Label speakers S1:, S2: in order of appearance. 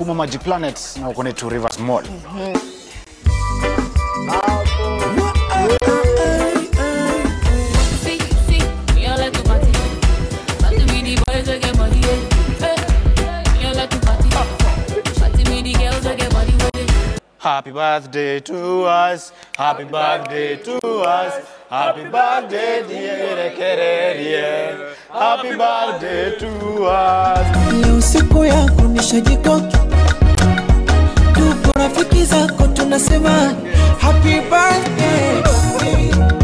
S1: Sukuma Magic Planet na uko netu Rivers Mall. Happy birthday to us, happy birthday to us, happy birthday dear Kererie, happy birthday to us.
S2: Leo siku yako nishajikoki, tupo rafiki zako tunasema happy birthday.